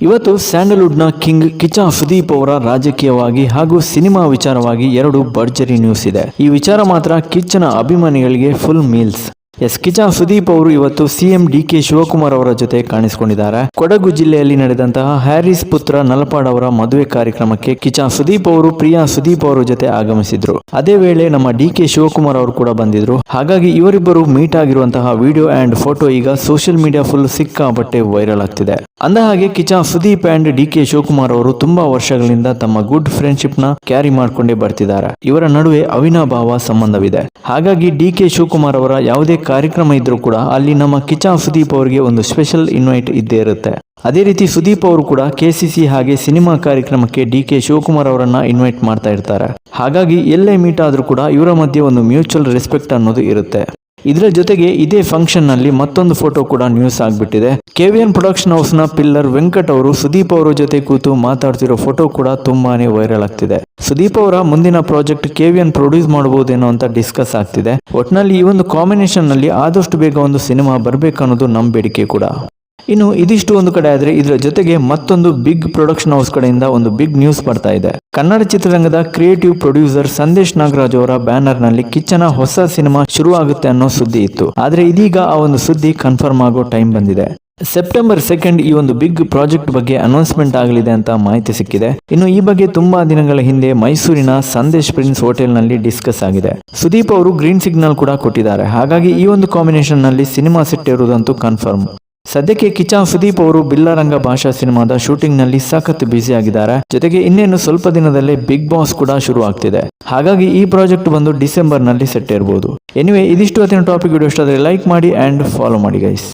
ಇವತ್ತು ಸ್ಯಾಂಡಲ್ವುಡ್ನ ಕಿಂಗ್ ಕಿಚ್ಚ ಸುದೀಪ್ ಅವರ ರಾಜಕೀಯವಾಗಿ ಹಾಗೂ ಸಿನಿಮಾ ವಿಚಾರವಾಗಿ ಎರಡು ಭರ್ಜರಿ ನ್ಯೂಸ್ ಇದೆ. ಈ ವಿಚಾರ ಮಾತ್ರ ಕಿಚ್ಚನ ಅಭಿಮಾನಿಗಳಿಗೆ ಫುಲ್ ಮೀಲ್ಸ್. ಕಿಚ್ಚ ಸುದೀಪ್ ಅವರು ಇವತ್ತು ಸಿಎಂ ಡಿಕೆ ಶಿವಕುಮಾರ್ ಅವರ ಜೊತೆ ಕಾಣಿಸಿಕೊಂಡಿದ್ದಾರೆ. ಕೊಡಗು ಜಿಲ್ಲೆಯಲ್ಲಿ ನಡೆದಂತಹ ಹ್ಯಾರಿಸ್ ಪುತ್ರ ನಲಪಾಡ್ ಅವರ ಮದುವೆ ಕಾರ್ಯಕ್ರಮಕ್ಕೆ ಕಿಚ್ಚ ಸುದೀಪ್ ಅವರು ಪ್ರಿಯಾ ಸುದೀಪ್ ಅವರ ಜೊತೆ ಆಗಮಿಸಿದ್ರು. ಅದೇ ವೇಳೆ ನಮ್ಮ ಡಿಕೆ ಶಿವಕುಮಾರ್ ಅವರು ಕೂಡ ಬಂದಿದ್ರು. ಹಾಗಾಗಿ ಇವರಿಬ್ಬರು ಮೀಟ್ ಆಗಿರುವಂತಹ ವಿಡಿಯೋ ಅಂಡ್ ಫೋಟೋ ಈಗ ಸೋಷಿಯಲ್ ಮೀಡಿಯಾ ಫುಲ್ ಸಿಕ್ಕಾಪಟ್ಟೆ ವೈರಲ್ ಆಗ್ತಿದೆ. ಅಂದಹಾಗೆ ಕಿಚ್ಚ ಸುದೀಪ್ ಅಂಡ್ ಡಿಕೆ ಶಿವಕುಮಾರ್ ಅವರು ತುಂಬಾ ವರ್ಷಗಳಿಂದ ತಮ್ಮ ಗುಡ್ ಫ್ರೆಂಡ್ಶಿಪ್ ನ ಕ್ಯಾರಿ ಮಾಡ್ಕೊಂಡೇ ಬರ್ತಿದ್ದಾರೆ. ಇವರ ನಡುವೆ ಅವಿನಾಭಾವ ಸಂಬಂಧವಿದೆ. ಹಾಗಾಗಿ ಡಿಕೆ ಶಿವಕುಮಾರ್ ಅವರ ಯಾವುದೇ ಕಾರ್ಯಕ್ರಮ ಇದ್ರೂ ಕೂಡ ಅಲ್ಲಿ ನಮ್ಮ ಕಿಚ್ಚ ಸುದೀಪ್ ಅವರಿಗೆ ಒಂದು ಸ್ಪೆಷಲ್ ಇನ್ವೈಟ್ ಇದ್ದೇ ಇರುತ್ತೆ. ಅದೇ ರೀತಿ ಸುದೀಪ್ ಅವರು ಕೂಡ ಕೆಸಿಸಿ ಹಾಗೆ ಸಿನಿಮಾ ಕಾರ್ಯಕ್ರಮಕ್ಕೆ ಡಿಕೆ ಶಿವಕುಮಾರ್ ಅವರನ್ನ ಇನ್ವೈಟ್ ಮಾಡ್ತಾ ಇರ್ತಾರೆ. ಹಾಗಾಗಿ ಎಲ್ಲೇ ಮೀಟ್ ಆದ್ರೂ ಕೂಡ ಇವರ ಮಧ್ಯೆ ಒಂದು ಮ್ಯೂಚುವಲ್ ರೆಸ್ಪೆಕ್ಟ್ ಅನ್ನೋದು ಇರುತ್ತೆ. ಇದರ ಜೊತೆಗೆ ಇದೇ ಫಂಕ್ಷನ್ ನಲ್ಲಿ ಮತ್ತೊಂದು ಫೋಟೋ ಕೂಡ ನ್ಯೂಸ್ ಆಗ್ಬಿಟ್ಟಿದೆ. ಕೆವಿಎನ್ ಪ್ರೊಡಕ್ಷನ್ ಹೌಸ್ ನ ಪಿಲ್ಲರ್ ವೆಂಕಟ್ ಅವರು ಸುದೀಪ್ ಅವರ ಜೊತೆ ಕೂತು ಮಾತಾಡ್ತಿರೋ ಫೋಟೋ ಕೂಡ ತುಂಬಾನೇ ವೈರಲ್ ಆಗ್ತಿದೆ. ಸುದೀಪ್ ಅವರ ಮುಂದಿನ ಪ್ರಾಜೆಕ್ಟ್ ಕೆವಿಎನ್ ಪ್ರೊಡ್ಯೂಸ್ ಮಾಡಬಹುದೇನೋ ಅಂತ ಡಿಸ್ಕಸ್ ಆಗ್ತಿದೆ. ಒಟ್ನಲ್ಲಿ ಈ ಒಂದು ಕಾಂಬಿನೇಷನ್ ನಲ್ಲಿ ಆದಷ್ಟು ಬೇಗ ಒಂದು ಸಿನಿಮಾ ಬರ್ಬೇಕನ್ನೋದು ನಮ್ಮ ಬೇಡಿಕೆ ಕೂಡ. ಇನ್ನು ಇದಿಷ್ಟು ಒಂದು ಕಡೆ ಆದ್ರೆ ಇದರ ಜೊತೆಗೆ ಮತ್ತೊಂದು ಬಿಗ್ ಪ್ರೊಡಕ್ಷನ್ ಹೌಸ್ ಕಡೆಯಿಂದ ಒಂದು ಬಿಗ್ ನ್ಯೂಸ್ ಬರ್ತಾ ಇದೆ. ಕನ್ನಡ ಚಿತ್ರರಂಗದ ಕ್ರಿಯೇಟಿವ್ ಪ್ರೊಡ್ಯೂಸರ್ ಸಂದೇಶ್ ನಾಗರಾಜ್ ಅವರ ಬ್ಯಾನರ್ ನಲ್ಲಿ ಕಿಚ್ಚನ ಹೊಸ ಸಿನಿಮಾ ಶುರುವಾಗುತ್ತೆ ಅನ್ನೋ ಸುದ್ದಿ ಇತ್ತು. ಆದ್ರೆ ಇದೀಗ ಆ ಒಂದು ಸುದ್ದಿ ಕನ್ಫರ್ಮ್ ಆಗೋ ಟೈಮ್ ಬಂದಿದೆ. ಸೆಪ್ಟೆಂಬರ್ 2 ಈ ಒಂದು ಬಿಗ್ ಪ್ರಾಜೆಕ್ಟ್ ಬಗ್ಗೆ ಅನೌನ್ಸ್ಮೆಂಟ್ ಆಗಲಿದೆ ಅಂತ ಮಾಹಿತಿ ಸಿಕ್ಕಿದೆ. ಇನ್ನು ಈ ಬಗ್ಗೆ ತುಂಬಾ ದಿನಗಳ ಹಿಂದೆ ಮೈಸೂರಿನ ಸಂದೇಶ್ ಪ್ರಿನ್ಸ್ ಹೋಟೆಲ್ ನಲ್ಲಿ ಡಿಸ್ಕಸ್ ಆಗಿದೆ. ಸುದೀಪ್ ಅವರು ಗ್ರೀನ್ ಸಿಗ್ನಲ್ ಕೂಡ ಕೊಟ್ಟಿದ್ದಾರೆ. ಹಾಗಾಗಿ ಈ ಒಂದು ಕಾಂಬಿನೇಷನ್ ನಲ್ಲಿ ಸಿನಿಮಾ ಸೆಟ್ ಇರುವುದಂತೂ ಕನ್ಫರ್ಮ್. ಸದ್ಯಕ್ಕೆ ಕಿಚ್ಚ ಸುದೀಪ್ ಅವರು ಬಿಲ್ಲರಂಗ ಭಾಷಾ ಸಿನಿಮಾದ ಶೂಟಿಂಗ್ ನಲ್ಲಿ ಸಖತ್ ಬ್ಯುಸಿ ಆಗಿದ್ದಾರೆ. ಜೊತೆಗೆ ಇನ್ನೇನು ಸ್ವಲ್ಪ ದಿನದಲ್ಲೇ ಬಿಗ್ ಬಾಸ್ ಕೂಡ ಶುರು ಆಗ್ತಿದೆ. ಹಾಗಾಗಿ ಈ ಪ್ರಾಜೆಕ್ಟ್ ಬಂದು ಡಿಸೆಂಬರ್ ನಲ್ಲಿ ಸೆಟ್ ಇರಬಹುದು. ಎನಿವೆ ಇದಿಷ್ಟು ಹೊತ್ತಿನ ಟಾಪಿಕ್ ವಿಡಿಯೋ ಇಷ್ಟ ಆದರೆ ಲೈಕ್ ಮಾಡಿ ಅಂಡ್ ಫಾಲೋ ಮಾಡಿ ಗೈಸ್.